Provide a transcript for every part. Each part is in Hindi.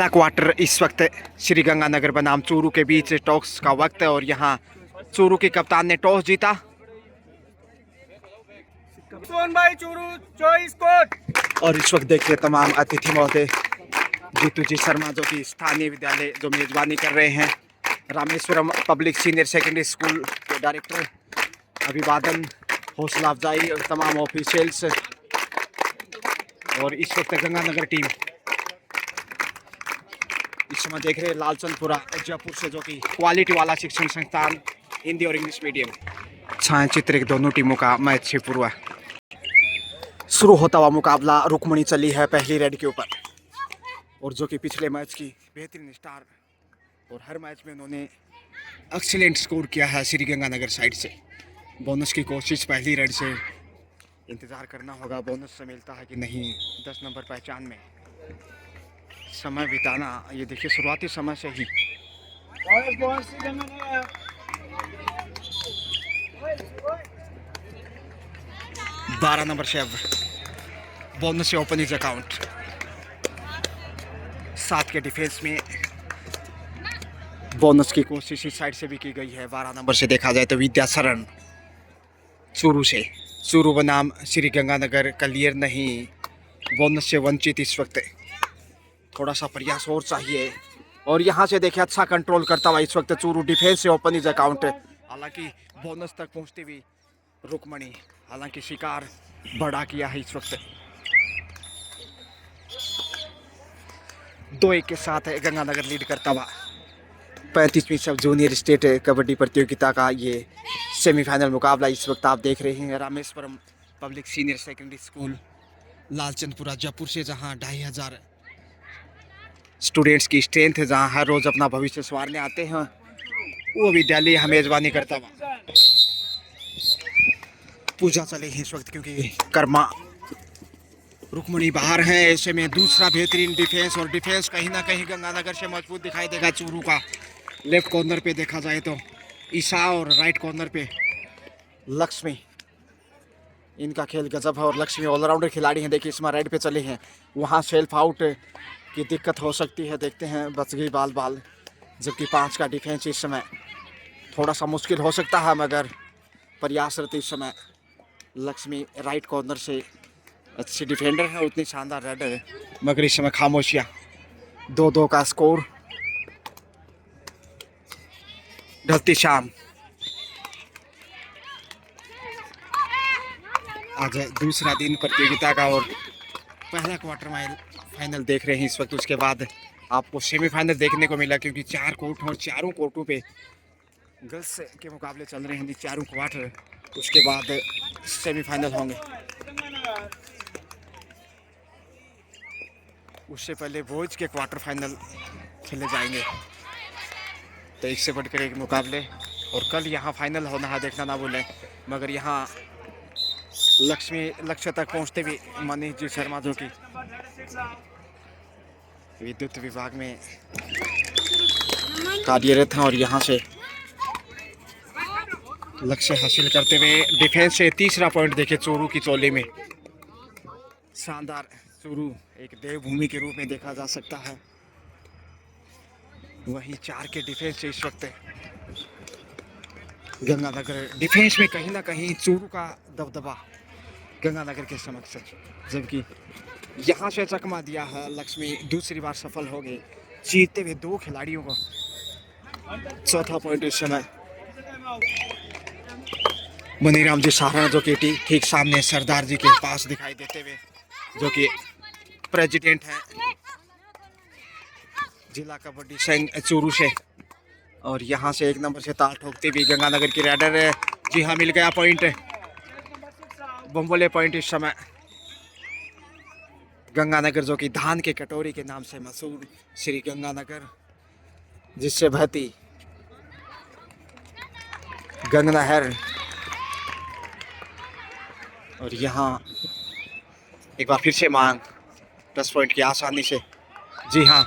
क्वार्टर इस वक्त श्रीगंगानगर बनाम चूरू के बीच टॉस का वक्त है और यहाँ चूरू के कप्तान ने टॉस जीता। भाई चूरू चॉइस कोड। और इस वक्त देखिए तमाम अतिथि महोदय जीतू जी शर्मा जो कि स्थानीय विद्यालय जो मेजबानी कर रहे हैं, Rameshwaram public senior secondary school के डायरेक्टर अभिवादन, हौसला अफजाई और तमाम ऑफिशियल्स। और इस वक्त गंगानगर टीम इस समय देख रहे हैं लालचंदपुरा जयपुर से, जो कि क्वालिटी वाला शिक्षण संस्थान हिंदी और इंग्लिश मीडियम। छायाचित्र दोनों टीमों का मैच से पूर्व शुरू होता हुआ मुकाबला रुकमणी चली है पहली रेड के ऊपर, और जो कि पिछले मैच की बेहतरीन स्टार और हर मैच में उन्होंने एक्सीलेंट स्कोर किया है श्रीगंगानगर साइड से। बोनस की कोशिश पहली रेड से, इंतज़ार करना होगा बोनस से मिलता है कि नहीं। 10 नंबर पहचान में समय बिताना, ये देखिए शुरुआती समय से ही बारह नंबर से अब बोनस से ओपन इज अकाउंट। 7 के डिफेंस में बोनस की कोशिश इस साइड से भी की गई है। 12 नंबर से देखा जाए तो विद्याशरण चूरू से, चूरू बनाम श्रीगंगानगर क्लियर नहीं, बोनस से वंचित इस वक्त। थोड़ा सा प्रयास और चाहिए। और यहाँ से देखिए अच्छा कंट्रोल करता हुआ इस वक्त चूरू डिफेंस से ओपन इज अकाउंट। हालांकि बोनस तक पहुँचती हुई रुकमणी, हालांकि शिकार बड़ा किया है इस वक्त। 2-1 के साथ गंगानगर लीड करता हुआ 35वीं सब जूनियर स्टेट कबड्डी प्रतियोगिता का ये सेमीफाइनल मुकाबला इस वक्त आप देख रहे हैं Rameshwaram public senior secondary school Lalchandpura Jaipur से, जहां 2500 स्टूडेंट्स की स्ट्रेंथ है, जहां हर रोज़ अपना भविष्य संवारने आते हैं। वो विद्यालय यहाँ मेजबानी करता हुआ पूजा चले हैं इस वक्त, क्योंकि कर्मा रुकमणी बाहर है। ऐसे में दूसरा बेहतरीन डिफेंस, और डिफेंस कहीं ना कहीं गंगानगर से मजबूत दिखाई देगा चूरू का। लेफ्ट कॉर्नर पे देखा जाए तो ईशा और राइट कॉर्नर पे लक्ष्मी, इनका खेल गजब है। और लक्ष्मी ऑलराउंडर खिलाड़ी हैं। देखिए इसमें राइट पे चले हैं, वहाँ सेल्फ आउट की दिक्कत हो सकती है, देखते हैं। बच गई बाल, जबकि 5 का डिफेंस इस समय थोड़ा सा मुश्किल हो सकता है, मगर प्रयासरत इस समय लक्ष्मी राइट कॉर्नर से अच्छी डिफेंडर है, उतनी शानदार रेडर है, मगर इस समय खामोशियाँ। 2-2 का स्कोर। ढलती शाम आज दूसरा दिन प्रतियोगिता का, और पहला क्वार्टर फाइनल देख रहे हैं इस वक्त। उसके बाद आपको सेमीफाइनल देखने को मिला, क्योंकि 4 कोर्ट और चारों कोर्टों पे गर्ल्स के मुकाबले चल रहे हैं, चारों क्वार्टर। उसके बाद सेमीफाइनल होंगे, उससे पहले बॉयज के क्वार्टर फाइनल खेले जाएंगे। तो एक से बढ़कर एक मुकाबले, और कल यहाँ फाइनल होना है, देखना ना भूलें। मगर यहाँ लक्ष्मी लक्ष्य तक पहुँचते भी मनीष जी शर्मा, जो कि विद्युत विभाग में कार्यरत हैं, और यहाँ से लक्ष्य हासिल करते हुए डिफेंस से तीसरा पॉइंट देखे चूरू की चोली में। शानदार, चूरू एक देवभूमि के रूप में देखा जा सकता है। वहीं 4 के डिफेंस से इस वक्त गंगानगर डिफेंस में कहीं ना कहीं चूरू का दबदबा गंगानगर के समक्ष, जबकि यहाँ से चकमा दिया है लक्ष्मी। दूसरी बार सफल हो गए, जीतते हुए 2 खिलाड़ियों को। चौथा पॉइंट इस समय मनीराम जी सहारण, जो कि ठीक सामने सरदार जी के पास दिखाई देते हुए, जो कि प्रेसिडेंट हैं जिला कबड्डी संघ चूरू से। और यहाँ से 1 नंबर से ताल ठोकते हुए गंगानगर की रेडर है। जी हाँ, मिल गया पॉइंट, बम्बोले पॉइंट इस समय। गंगानगर जो कि धान के कटोरी के नाम से मशहूर श्री गंगानगर, जिससे बहती गंगा नहर। और यहाँ एक बार फिर से मांग 10 पॉइंट की आसानी से। जी हाँ,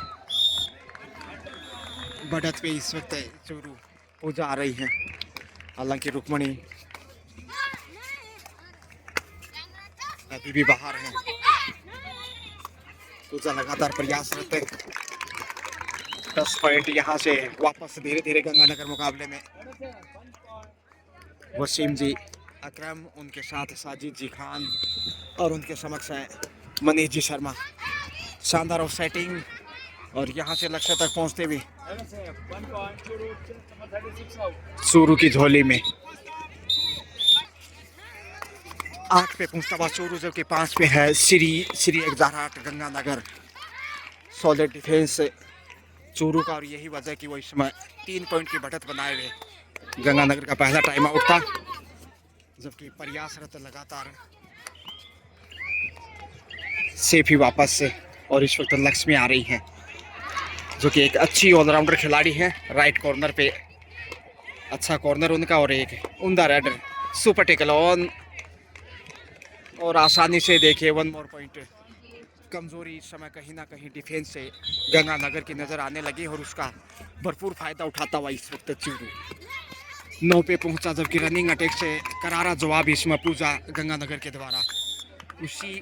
बढ़त पे इस वक्त चूरू पूजा आ रही है, हालांकि रुकमणी अभी भी बाहर है। पूजा लगातार प्रयासरत है। 10 पॉइंट यहाँ से वापस धीरे धीरे गंगानगर मुकाबले में। वसीम जी अकरम, उनके साथ साजिद जी खान और उनके समक्ष है मनीष जी शर्मा। शानदार ऑफ सेटिंग और यहाँ से लक्ष्य तक पहुँचते भी चूरू की झोली में 8 पे पहुँचता हुआ चूरू, जबकि 5 पे है श्री एग्जाराट गंगानगर। सॉलिड डिफेंस चूरू का और यही वजह कि वो इस समय 3 पॉइंट की बढ़त बनाए हुए। गंगानगर का पहला टाइम आउट था, जबकि प्रयासरत लगातार सेफ ही वापस से। और इस वक्त लक्ष्मी आ रही है जो कि एक अच्छी ऑलराउंडर खिलाड़ी है। राइट कॉर्नर पे अच्छा कॉर्नर उनका और एक उमदा रेडर सुपर टेकल ऑन और आसानी से देखिए 1 मोर पॉइंट। कमजोरी इस समय कहीं ना कहीं डिफेंस से गंगानगर की नज़र आने लगी और उसका भरपूर फायदा उठाता हुआ इस वक्त चूरू 9 पे पहुंचा, जबकि रनिंग अटैक से करारा जवाब इसमें पूजा गंगानगर के द्वारा उसी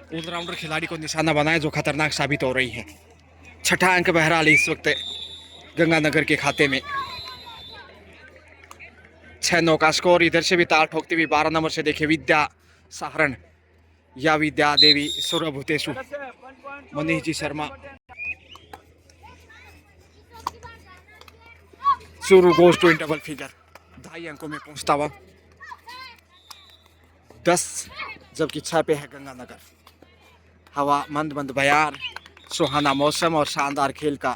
ऑलराउंडर खिलाड़ी को निशाना बनाया जो खतरनाक साबित हो रही है। 6ठा अंक बहरहाल इस वक्त गंगानगर के खाते में। 6-9 का स्कोर। इधर से भी ताल ठोकती हुई 12 नंबर से देखिए विद्या सहारण या विद्या देवी सौरभूतेशु Manish ji Sharma. Churu goes to in double figure 2.5 अंकों में पहुंचता हुआ 10, जबकि 6 पे है गंगानगर। हवा मंद मंद बयार, सुहाना मौसम और शानदार खेल का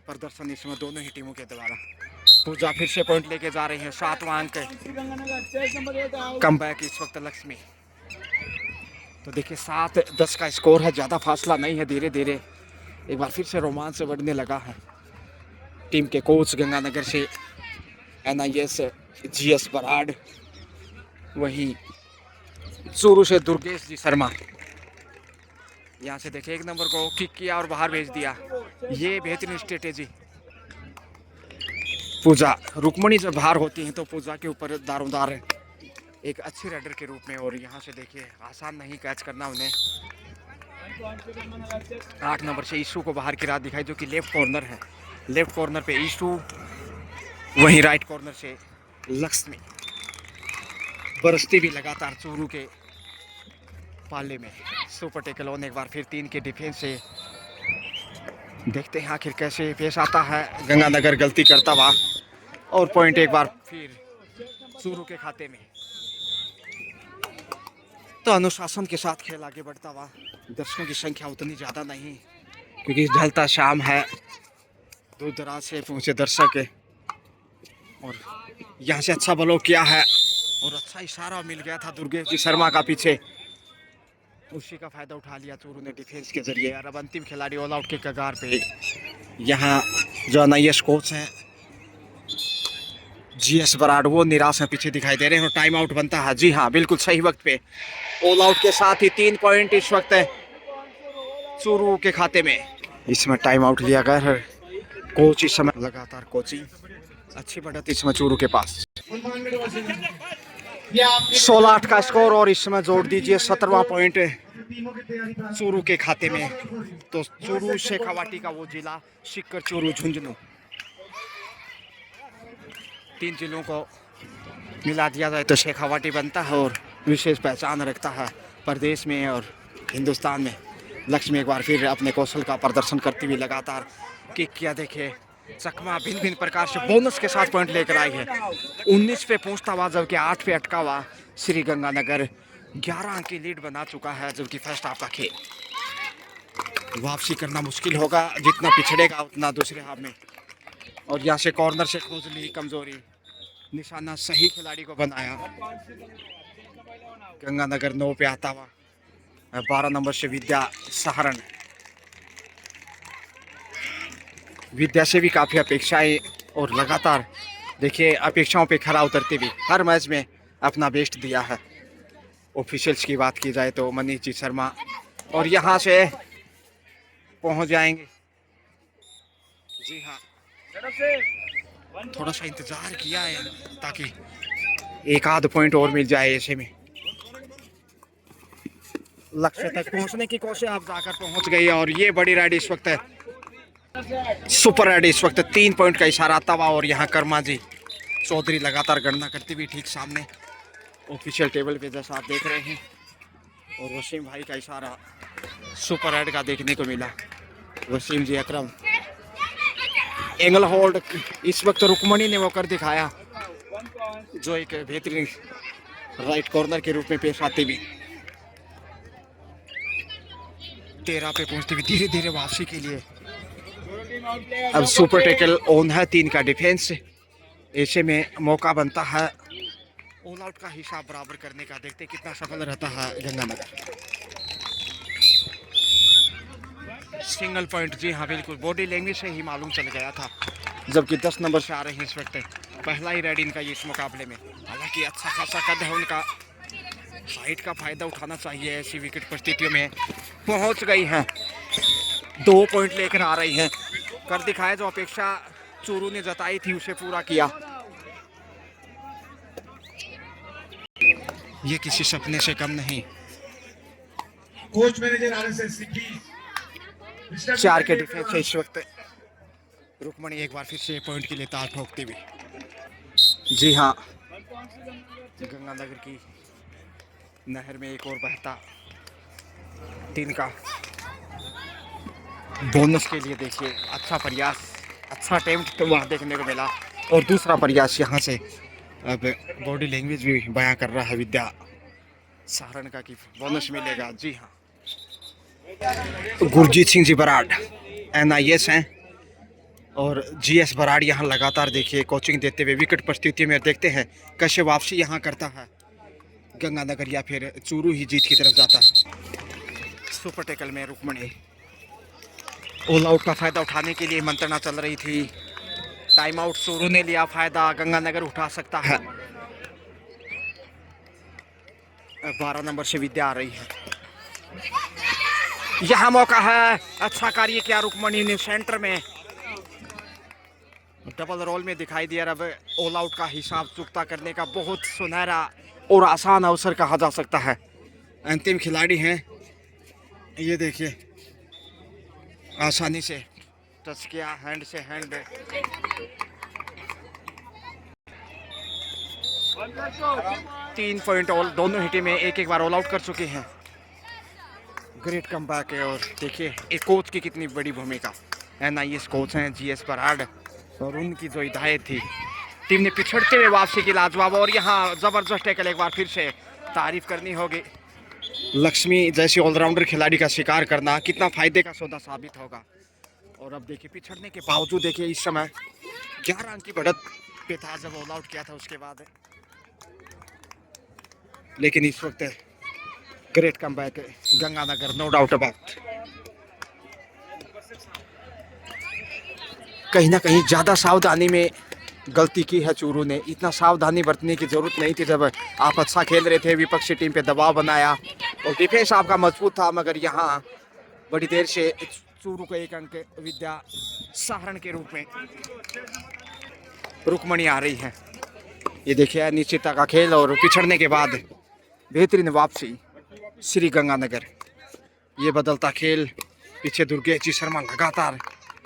प्रदर्शन इसमें दोनों ही टीमों के द्वारा। पूजा फिर से पॉइंट लेके जा रही है, 7वां अंक कम बैक इस वक्त लक्ष्मी। तो देखिए 7-10 का स्कोर है, ज़्यादा फासला नहीं है। धीरे धीरे एक बार फिर से रोमांच बढ़ने लगा है। टीम के कोच गंगानगर से NIS GS बराड़, वहीं चूरू से दुर्गेश जी शर्मा। यहाँ से देखिए 1 नंबर को किक किया और बाहर भेज दिया, ये बेहतरीन स्ट्रेटेजी। पूजा रुक्मणी जब बाहर होती हैं तो पूजा के ऊपर दारोदार एक अच्छी रेडर के रूप में। और यहाँ से देखिए आसान नहीं कैच करना उन्हें। 8 नंबर से ईशू को बाहर की राह दिखाई, जो कि लेफ्ट कॉर्नर है। लेफ्ट कॉर्नर पे ईशू, वहीं राइट कॉर्नर से लक्ष्मी। बरसती भी लगातार चूरू के पाले में। सुपर टेकल ऑन एक बार फिर 3 के डिफेंस से। देखते हैं आखिर कैसे पेश आता है गंगानगर गलती करता हुआ। और पॉइंट एक बार फिर चूरू के खाते में। तो अनुशासन के साथ खेल आगे बढ़ता हुआ। दर्शकों की संख्या उतनी ज़्यादा नहीं, क्योंकि ढलता शाम है, दूर दराज से पहुँचे दर्शक है। और यहाँ से अच्छा ब्लॉक किया है और अच्छा इशारा मिल गया था दुर्गेश जी शर्मा का पीछे, उसी का फायदा उठा लिया चूरू ने डिफेंस के जरिए। और अब अंतिम खिलाड़ी ऑल आउट के कगार पे। यहाँ जो NIS कोच हैं GS बराड़, वो निराश है, पीछे दिखाई दे रहे हैं और टाइम आउट बनता है। जी हाँ, बिल्कुल सही वक्त पे ऑल आउट के साथ ही 3 पॉइंट इस वक्त चूरू के खाते में। इसमें टाइम आउट लिया गया है। कोच इस समय लगातार कोचिंग, अच्छी बढ़त इसमें चूरू के पास। 16-8 का स्कोर और इसमें जोड़ दीजिए 17वां पॉइंट चूरू के खाते में। तो चूरू शेखावाटी का वो जिला, सिक्कर चूरू झुंझुनू, 3 जिलों को मिला दिया जाए तो शेखावाटी बनता है और विशेष पहचान रखता है प्रदेश में और हिंदुस्तान में। लक्ष्मी एक बार फिर अपने कौशल का प्रदर्शन करती हुई लगातार किक किया। देखे चकमा भिन्न भिन्न प्रकार से बोनस के साथ पॉइंट लेकर आई है। 19 पे पहुंचता हुआ, जबकि 8 पे अटका हुआ श्री गंगानगर 11 अंक की लीड बना चुका है। जबकि फर्स्ट हाफ का खेल वापसी करना मुश्किल होगा, जितना पिछड़ेगा उतना दूसरे हाफ में। और यहाँ से कॉर्नर से खोज ली कमजोरी, निशाना सही खिलाड़ी को बनाया। गंगानगर 9 पे आता हुआ 12 नंबर से विद्या सहारण। विद्या से भी काफ़ी अपेक्षाएं और लगातार देखिए अपेक्षाओं पे खरा उतरते हुए हर मैच में अपना बेस्ट दिया है। ऑफिशियल्स की बात की जाए तो मनीष जी शर्मा, और यहाँ से पहुँच जाएंगे। जी हाँ, थोड़ा सा इंतज़ार किया है ताकि एक आध पॉइंट और मिल जाए ऐसे में। लक्ष्य तक पहुंचने की कोशिश अब जाकर पहुंच गई और ये बड़ी राइड इस वक्त सुपर राइड इस वक्त 3 पॉइंट का इशारा तवा और यहाँ कर्मा जी चौधरी लगातार गणना करती हुई ठीक सामने ऑफिशियल टेबल पे जैसा आप देख रहे हैं। और वसीम भाई का इशारा सुपर राइड का देखने को मिला। वसीम जी अकरम एंगल होल्ड इस वक्त रुकमणी ने वो कर दिखाया जो एक बेहतरीन राइट कॉर्नर के रूप में पेश आती हुई 13 पे पहुंचती हुई धीरे धीरे वापसी के लिए। अब सुपर टैकल ऑन है, 3 का डिफेंस, ऐसे में मौका बनता है ऑल आउट का हिसाब बराबर करने का। देखते कितना सफल रहता है गंगानगर। सिंगल पॉइंट, जी हाँ बिल्कुल, बॉडी लैंग्वेज से ही मालूम चल गया था जबकि 10 नंबर से आ रहे हैं इस वक्त। पहला ही रेड इनका ये इस मुकाबले में। हालांकि अच्छा खासा कद है उनका, हाइट का फायदा उठाना चाहिए ऐसी विकेट परिस्थितियों में। पहुंच गई हैं, 2 पॉइंट लेकर आ रही हैं। कर दिखाया जो अपेक्षा चूरू ने जताई थी उसे पूरा किया। ये किसी सपने से कम नहीं। कोच मैनेजर आरएसएस सिटी 4 के डिफेंस है इस वक्त। रुकमणी एक बार फिर से पॉइंट के लिए ताल ठोकते हुए। जी हाँ, गंगानगर की नहर में एक और बहता 3 का बोनस के लिए देखिए अच्छा प्रयास, अच्छा अटेम्प्ट वहाँ देखने को मिला। और दूसरा प्रयास यहाँ से अब बॉडी लैंग्वेज भी बयां कर रहा है विद्या सहारण का कि बोनस मिलेगा। जी हाँ, गुरजीत सिंह जी बराड़ NIS हैं और GS बराड़ यहाँ लगातार देखिए कोचिंग देते हुए विकेट परिस्थितियों में। देखते हैं कैसे वापसी यहाँ करता है गंगानगर या फिर चूरू ही जीत की तरफ जाता है। सुपर टैकल में रुकमणी ऑल आउट का फायदा उठाने के लिए मंत्रणा चल रही थी। टाइम आउट चूरू ने लिया, फायदा गंगानगर उठा सकता है। 12 नंबर से विद्या आ रही है, यहाँ मौका है। अच्छा कार्य किया रुकमणी ने, सेंटर में डबल रोल में दिखाई दिया। अब ऑल आउट का हिसाब चुकता करने का बहुत सुनहरा और आसान अवसर कहा जा सकता है। अंतिम खिलाड़ी हैं ये, देखिए आसानी से टच किया, हैंड से हैंड। तीन पॉइंट ऑल, दोनों हिटे में एक बार ऑल आउट कर चुके हैं। ग्रेट कमबैक है। और देखिए एक कोच की कितनी बड़ी भूमिका। NIS कोच हैं GS बराड़ और उनकी जो हिदायत थी, टीम ने पिछड़ते हुए वापसी की लाजवाब। और यहाँ ज़बरदस्त टैकल, एक बार फिर से तारीफ करनी होगी। लक्ष्मी जैसी ऑलराउंडर खिलाड़ी का शिकार करना कितना फायदे का सौदा साबित होगा। और अब देखिए पिछड़ने के बावजूद देखिए इस समय 11 अंक की बढ़त पे था जब ऑल आउट किया था उसके बाद, लेकिन इस वक्त great comeback Ganganagar, no doubt about. कहीं ना कहीं ज़्यादा सावधानी में गलती की है चूरू ने। इतना सावधानी बरतने की जरूरत नहीं थी जब आप अच्छा खेल रहे थे। विपक्षी टीम पे दबाव बनाया और डिफेंस आपका मजबूत था, मगर यहाँ बड़ी देर से चूरू को 1 अंक विद्या सहारण के रूप में रुकमणी आ रही है। ये देखिए निश्चितता का खेल और पिछड़ने के बाद बेहतरीन वापसी श्री गंगानगर। ये बदलता खेल, पीछे दुर्गेश जी शर्मा लगातार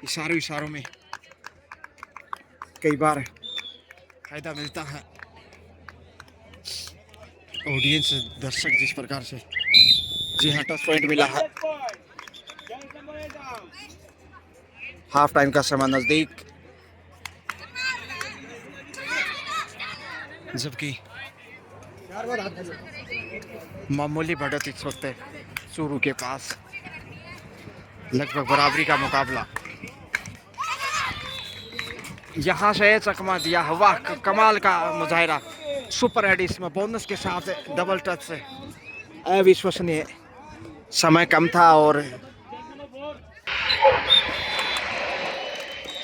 इशारों में कई बार फायदा मिलता है। ऑडियंस दर्शक जिस प्रकार से, जी हाँ टच पॉइंट मिला है। हाफ टाइम का समय नजदीक, जबकि मामूली बढ़त इस वक्त चूरू के पास। लगभग बराबरी का मुकाबला। यहाँ से चकमा दिया, वाह कमाल का मुजाहिरा। सुपर एडिस में बोनस के साथ डबल टच से अविश्वसनीय। समय कम था और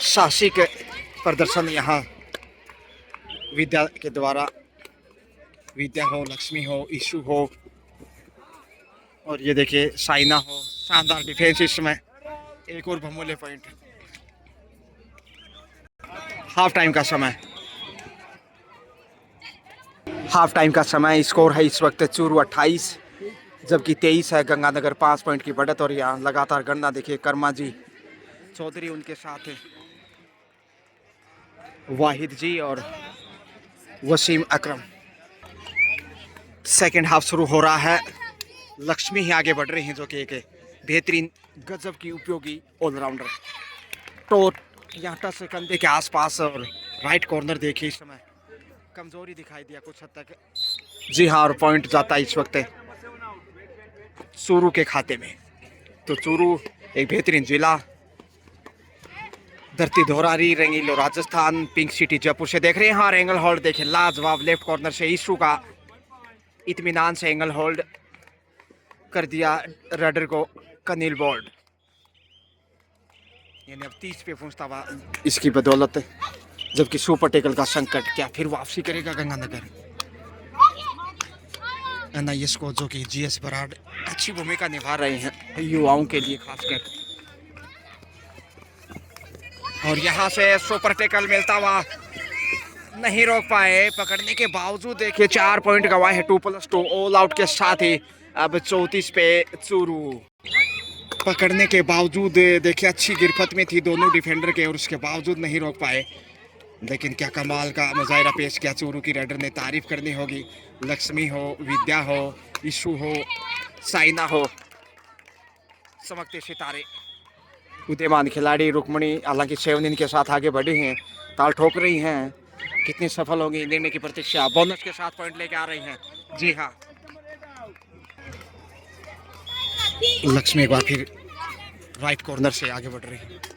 साहसिक प्रदर्शन यहाँ विद्या के द्वारा। विद्या हो, लक्ष्मी हो, ईशु हो और ये देखिए साइना हो। शानदार डिफेंस इसमें, एक और बहुमूल्य पॉइंट। हाफ टाइम का समय, स्कोर है इस वक्त चूरू 28, जबकि 23 है गंगानगर 5 पॉइंट की बढ़त। और यहाँ लगातार गणना देखिए, कर्मा जी चौधरी उनके साथ है, वाहिद जी और वसीम अकरम। सेकंड हाफ शुरू हो रहा है। लक्ष्मी ही आगे बढ़ रही हैं, जो कि एक बेहतरीन गजब की उपयोगी ऑलराउंडर। तो यहाँ टच से कंधे के आसपास और राइट कॉर्नर देखिए, इस समय कमजोरी दिखाई दिया कुछ हद तक। जी हाँ, और पॉइंट जाता है इस वक्त चूरू के खाते में। तो चूरू एक बेहतरीन जिला, धरती धोरारी, रंगीलो राजस्थान, पिंक सिटी जयपुर से देख रहे हैं। हाँ, एंगल होल्ड देखें, लाजवाब लेफ्ट कॉर्नर से ईशू का इत्मीनान से एंगल होल्ड कर दिया रडर को कनील बोल्ड। यानी अब 30 पे पहुंचता हुआ इसकी बदौलत। जबकि सुपर टेकल का संकट, क्या फिर वापसी करेगा गंगानगर? एनआईएस को, जो कि जीएस बराड़ अच्छी भूमिका निभा रहे हैं युवाओं के लिए खासकर। और यहाँ से सुपर टेकल मिलता हुआ नहीं रोक पाए, पकड़ने के बावजूद देखिए 4 पॉइंट गंवाए हैं 2+2 ऑल आउट के साथ ही। अब 34 पे चूरू, पकड़ने के बावजूद देखिए अच्छी गिरफ्त में थी दोनों डिफेंडर के, और उसके बावजूद नहीं रोक पाए। लेकिन क्या कमाल का मुजाहिरा पेश किया चूरू की रेडर ने, तारीफ करनी होगी। लक्ष्मी हो, विद्या हो, ईशू हो, साइना हो, चमकते सितारे उदयमान खिलाड़ी। रुक्मणी हालांकि 7 के साथ आगे बढ़ी हैं, ताल ठोक रही हैं, कितनी सफल होंगी निर्णय की प्रतीक्षा। बोनस के साथ पॉइंट लेके आ रही हैं। जी हाँ, लक्ष्मी एक बार फिर राइट कॉर्नर से आगे बढ़ रही है।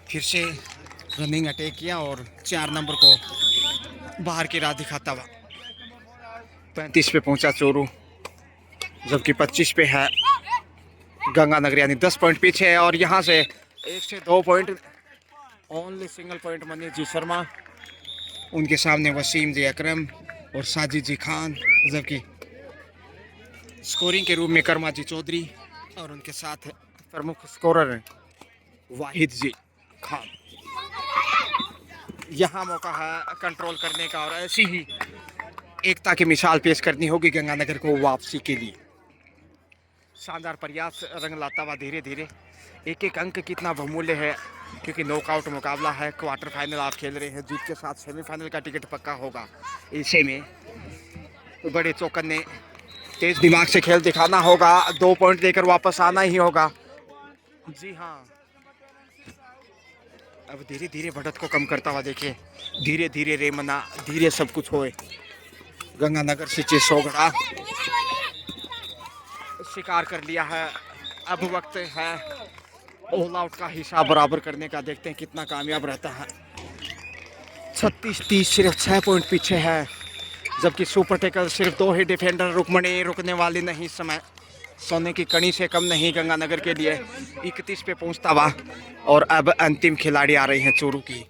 फिर से रनिंग अटैक किया और 4 नंबर को बाहर की राह दिखाता हुआ 35 पे पहुंचा चूरू, जबकि 25 पे है गंगानगर, यानी 10 पॉइंट पीछे है। और यहाँ से 1 से 2 point only single point Manish ji Sharma, उनके सामने वसीम जी अकरम और साजिद जी खान, जबकि स्कोरिंग के रूप में कर्मा जी चौधरी और उनके साथ प्रमुख स्कोरर वाहिद जी खान। यहाँ मौका है कंट्रोल करने का, और ऐसी ही एकता की मिसाल पेश करनी होगी गंगानगर को वापसी के लिए। शानदार प्रयास रंग लाता हुआ धीरे धीरे। एक एक अंक कितना बहुमूल्य है, क्योंकि नॉकआउट मुकाबला है। क्वार्टर फाइनल आप खेल रहे हैं, जीत के साथ सेमीफाइनल का टिकट पक्का होगा। ऐसे में बड़े चौकन्ने तेज दिमाग से खेल दिखाना होगा, 2 पॉइंट लेकर वापस आना ही होगा। जी हाँ, अब धीरे धीरे बढ़त को कम करता हुआ देखिए, धीरे धीरे रेमना, धीरे सब कुछ होए। गंगानगर से सोगड़ा शिकार कर लिया है। अब वक्त है ऑल आउट का हिसाब बराबर करने का, देखते हैं कितना कामयाब रहता है। 36-30 सिर्फ 6 पॉइंट पीछे है, जबकि सुपर टेकल सिर्फ 2 ही डिफेंडर। रुक्मणी रुकने वाली नहीं, समय सोने की कणी से कम नहीं गंगानगर के लिए। 31 पे पहुंचता हुआ, और अब अंतिम खिलाड़ी आ रही हैं चूरू की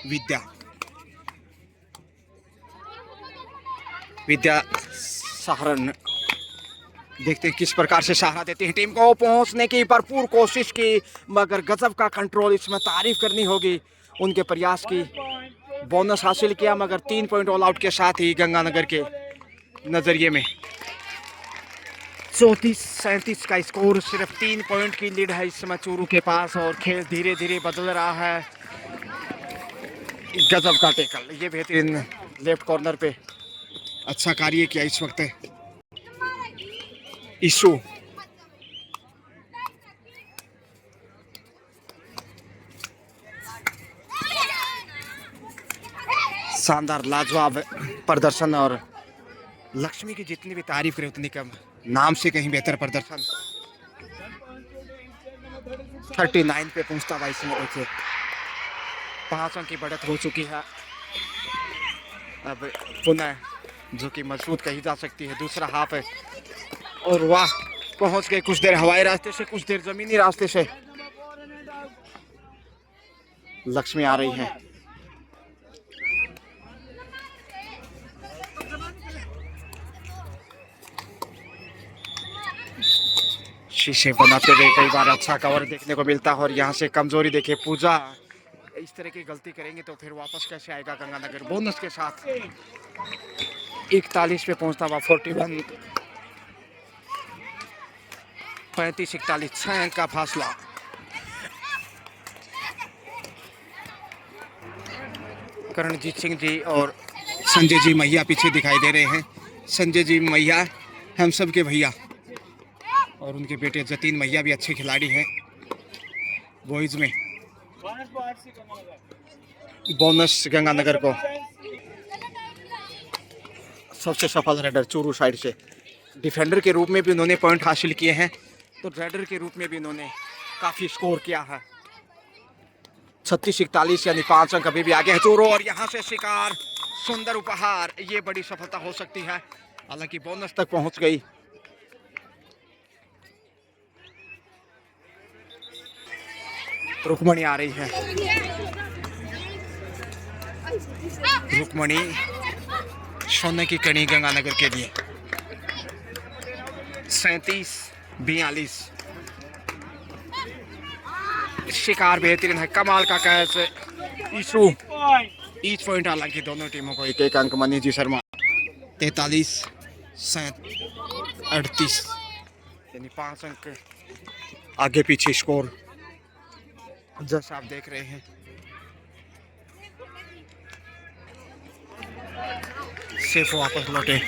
विद्या। विद्या सहारन, देखते हैं किस प्रकार से सहारा देती है टीम को। पहुंचने की भरपूर कोशिश की, मगर गजब का कंट्रोल, इसमें तारीफ करनी होगी उनके प्रयास की। बोनस हासिल किया, मगर 3 पॉइंट ऑल आउट के साथ ही गंगानगर के नजरिए में 34-37 का स्कोर। सिर्फ 3 पॉइंट की लीड है इस समय चूरू के पास, और खेल धीरे धीरे बदल रहा है। गजब का टेकल, ये बेहतरीन लेफ्ट कॉर्नर पे अच्छा कार्य किया इस वक्त ईशू। शानदार लाजवाब प्रदर्शन, और लक्ष्मी की जितनी भी तारीफ करे उतनी कम, नाम से कहीं बेहतर प्रदर्शन। 39 पे पहुंचता हुआ इसमें देखिए 5 अंक की बढ़त हो चुकी है। अब पुनः जो कि मजबूत कही जा सकती है दूसरा हाफ है। और वाह, पहुंच गए कुछ देर हवाई रास्ते से, कुछ देर जमीनी रास्ते से। लक्ष्मी आ रही है, शीशे बनाते हुए कई बार अच्छा कवर देखने को मिलता है। और यहाँ से कमजोरी देखिए, पूजा इस तरह की गलती करेंगे तो फिर वापस कैसे आएगा गंगानगर। बोनस के साथ 41 पे पहुंचता हुआ 41, 35-41, 6 अंक का फासला। करणजीत सिंह जी और संजय जी मैया पीछे दिखाई दे रहे हैं। संजय जी मैया हम सब के भैया, और उनके बेटे जतीन मैया भी अच्छे खिलाड़ी हैं बॉयज में। बोनस गंगानगर को सबसे सफल रेडर चूरू साइड से। डिफेंडर के रूप में भी उन्होंने पॉइंट हासिल किए हैं, तो रेडर के रूप में भी उन्होंने काफ़ी स्कोर किया है। 36-41 यानी 5 अंक अभी भी आगे है चूरू। और यहाँ से शिकार, सुंदर उपहार, ये बड़ी सफलता हो सकती है। हालांकि बोनस तक पहुंच गई। रुक्मणी आ रही है। रुक्मणी सोने की कड़ी गंगानगर के लिए। 37-42 शिकार बेहतरीन है, कमाल का कैच। ईशू ईच पॉइंट, हालांकि दोनों टीमों को एक एक अंक। मनी जी शर्मा 43-38 यानी 5 अंक आगे पीछे स्कोर जैसा आप देख रहे हैं। सिर्फ वापस लौटे।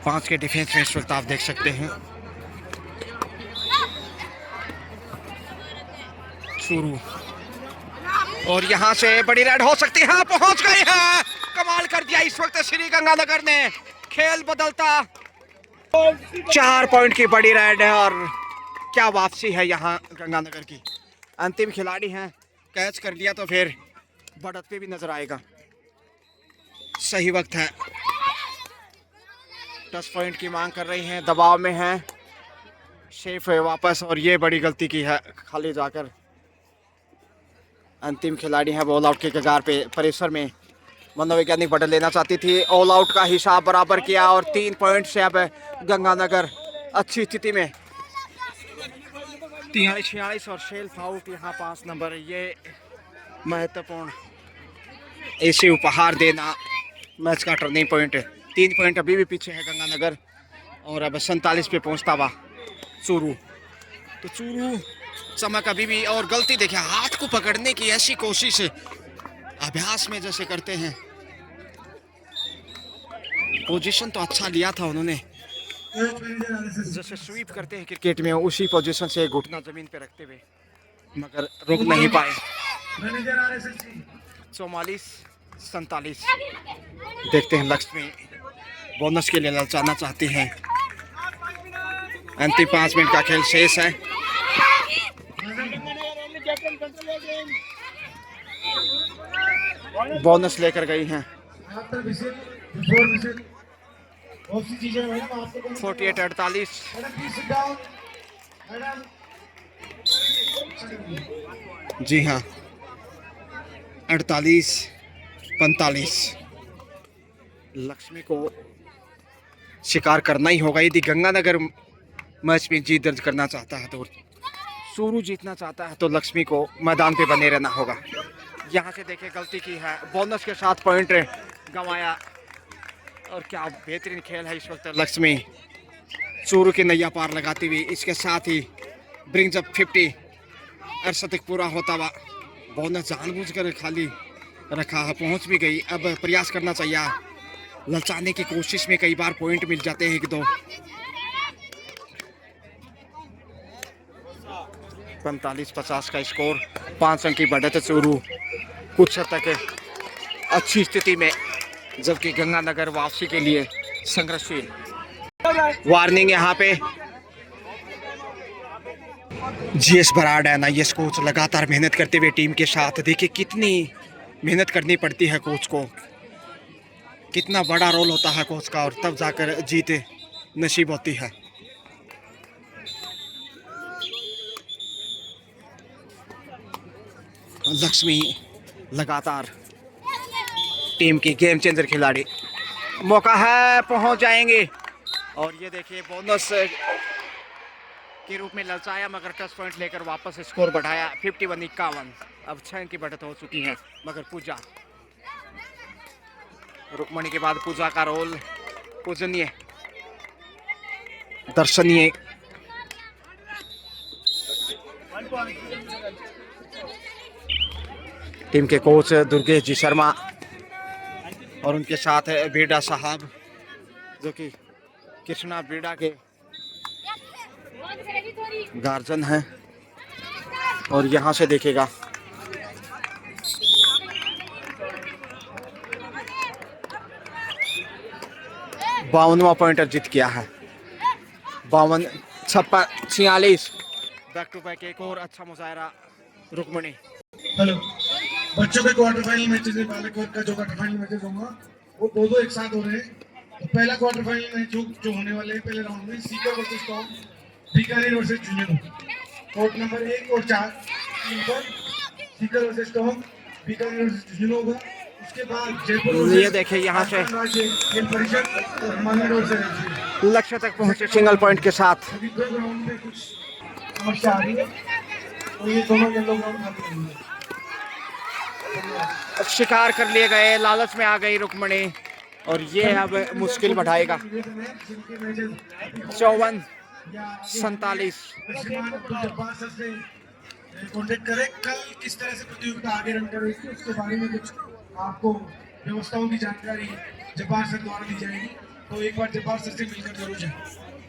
5 के डिफेंस में इस वक्त आप देख सकते हैं चूरू। और यहाँ से बड़ी रेड हो सकती है, पहुंच गए हैं। कमाल कर दिया इस वक्त श्री गंगानगर ने, खेल बदलता। 4 पॉइंट की बड़ी रेड है और क्या वापसी है यहाँ गंगानगर की। अंतिम खिलाड़ी हैं, कैच कर लिया तो फिर बढ़त पे भी नजर आएगा। सही वक्त है, 10 पॉइंट की मांग कर रही हैं, दबाव में हैं। शेफ है वापस, और ये बड़ी गलती की है खाली जाकर। अंतिम खिलाड़ी है ऑल आउट के कगार पे। परिसर में मनोवैज्ञानिक बढ़त लेना चाहती थी, ऑल आउट का हिसाब बराबर किया और 3 पॉइंट से अब गंगानगर अच्छी स्थिति में। 43-46 और शेल्फ आउट यहाँ 5 नंबर। ये महत्वपूर्ण ऐसे उपहार देना मैच का टर्निंग पॉइंट है। 3 पॉइंट अभी भी पीछे है गंगानगर, और अब 47 पे पहुंचता हुआ चूरू। तो चूरू चमक अभी भी, और गलती देखिए, हाथ को पकड़ने की ऐसी कोशिश अभ्यास में जैसे करते हैं। पोजीशन तो अच्छा लिया था उन्होंने, जैसे स्वीप करते हैं क्रिकेट में, उसी पोजीशन से घुटना जमीन पे रखते हुए, मगर रुक नहीं पाए। 44-47 देखते हैं। लक्ष्मी बोनस के लिए ललचाना चाहती हैं। अंतिम 5 मिनट का खेल शेष है। बोनस लेकर गई हैं। 48-48 जी हाँ, 48-45 लक्ष्मी को शिकार करना ही होगा यदि गंगानगर मैच में जीत दर्ज करना चाहता है। तो चूरू जीतना चाहता है तो लक्ष्मी को मैदान पे बने रहना होगा। यहाँ से देखिए गलती की है, बोनस के साथ पॉइंट गंवाया। और क्या बेहतरीन खेल है इस वक्त। लक्ष्मी चूरू की नैया पार लगाती हुई, इसके साथ ही ब्रिंग्स अप 50 अर्शतक पूरा होता हुआ। बोनस जानबूझकर खाली रखा है, पहुँच भी गई। अब प्रयास करना चाहिए, ललचाने की कोशिश में कई बार पॉइंट मिल जाते हैं 1-2। 45-50 का स्कोर, 5 अंक की बढ़त है चूरू कुछ हद तक अच्छी स्थिति में, जबकि गंगानगर वापसी के लिए संघर्षशील। वार्निंग यहाँ पे। जीएस बराड़ है ना, ये कोच लगातार मेहनत करते हुए टीम के साथ। देखिए कितनी मेहनत करनी पड़ती है कोच को, कितना बड़ा रोल होता है कोच का, और तब जाकर जीत नसीब होती है। लक्ष्मी लगातार टीम की गेम चेंजर खिलाड़ी, मौका है, पहुंच जाएंगे। और ये देखिए बोनस के रूप में ललचाया, मगर टच पॉइंट लेकर वापस स्कोर बढ़ाया 51-51। अब 6 अंक की बढ़त हो चुकी है। मगर पूजा, रुक्मणी के बाद पूजा का रोल पूजनीय, दर्शनीय। टीम के कोच दुर्गेश जी शर्मा और उनके साथ है बेड़ा साहब, जो कि कृष्णा बेड़ा के गार्जियन हैं। और यहाँ से देखेगा 52वां पॉइंट अर्जित किया है। 52, 56, 46। बैक टू बैक एक और अच्छा मुजाहरा रुक्मणी। हेलो बच्चों के क्वार्टर फाइनल मैचेस में बालाकोट का जो क्वार्टर फाइनल मैचेस होगा वो दो एक साथ हो रहे हैं। तो पहला क्वार्टर फाइनल मैच जो होने वाले हैं पहले राउंड में Sikar versus Tom, Bikaner versus junior. Court number 1 और 4 पर Sikar versus Tom, Bikaner versus junior होगा। उसके बाद जयपुर, ये देखिए यहाँ से खेल परिषद और मानेर वर्सेस लक्ष्य तक पहुंचे सिंगल पॉइंट के साथ। अभी दो ग्राउंड में कुछ समस्या आ रही है, तो ये दोनों येलो ग्राउंड खाली नहीं है। शिकार कर लिए गए, लालच में आ गई रुक्मणी, और ये अब मुश्किल बढ़ाएगा। 54, 47। कॉन्टेक्ट करें कल किस तरह से प्रतियोगिता आगे रन करेगी, उसके बारे में कुछ आपको व्यवस्थाओं की जानकारी जब्बार सर द्वारा दी जाएगी, तो एक बार जब्बार सर से मिलकर जरूर जाए।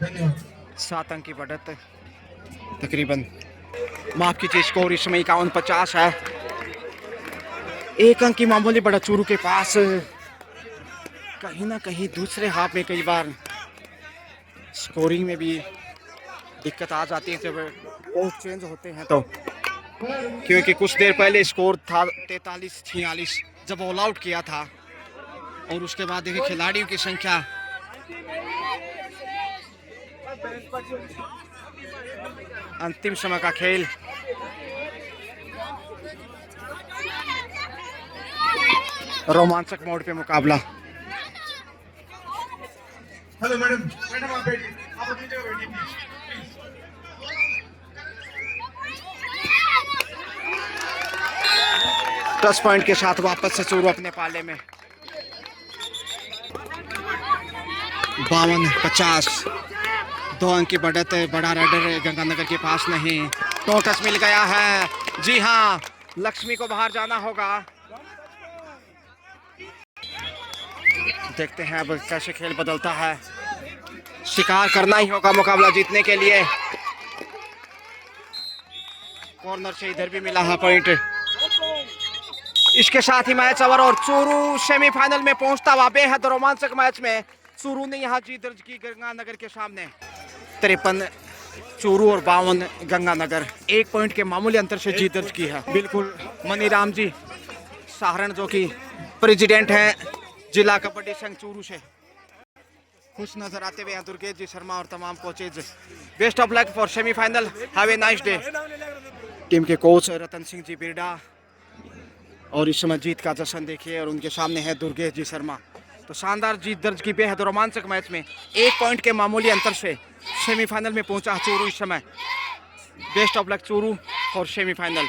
धन्यवाद। 7 अंक की बढ़त तकरीबन, माफ कीजिए, स्कोर इस समय 51-50 है। 1 अंक की मामूली बढ़त चूरू के पास। कहीं ना कहीं दूसरे हाफ में कई बार स्कोरिंग में भी दिक्कत आ जाती है जब कोच चेंज होते हैं तो, क्योंकि कुछ देर पहले स्कोर था 43-46 जब ऑल आउट किया था, और उसके बाद देखिए खिलाड़ियों की संख्या अंतिम समय का खेल। रोमांचक मोड पे मुकाबला। हेलो मैडम, आप बैठिए, आप अपनी जगह बैठिए प्लीज। टच पॉइंट के साथ वापस से चूरू अपने पाले में। 52-50, 2 अंक की बढ़त। बड़ा राइडर गंगानगर के पास नहीं। तो टच मिल गया है। जी हाँ, लक्ष्मी को बाहर जाना होगा। देखते हैं अब कैसे खेल बदलता है। शिकार करना ही होगा मुकाबला जीतने के लिए। कॉर्नर से इधर भी मिला है पॉइंट। इसके साथ ही मैच ओवर और चूरू सेमीफाइनल में पहुंचता हुआ बेहद रोमांचक मैच में चूरू ने यहां जीत दर्ज की गंगानगर के सामने। 53 चूरू और 52 गंगानगर। 1 पॉइंट के मामूली अंतर से जीत दर्ज की है। बिल्कुल मनीराम जी सहारण, जो कि प्रेसिडेंट हैं जिला कबड्डी संघ चूरू से, खुश नजर आते हुए हैं दुर्गेश जी शर्मा और तमाम coaches. Best of luck for semifinal, have a nice day. Team के कोच रतन सिंह जी बिरडा, और इस समय जीत का जश्न देखिए, और उनके सामने है दुर्गेश जी शर्मा। तो शानदार जीत दर्ज की बेहद रोमांचक मैच में 1 पॉइंट के मामूली अंतर से सेमीफाइनल में पहुंचा चूरू इस समय। Best of luck Churu for semifinal.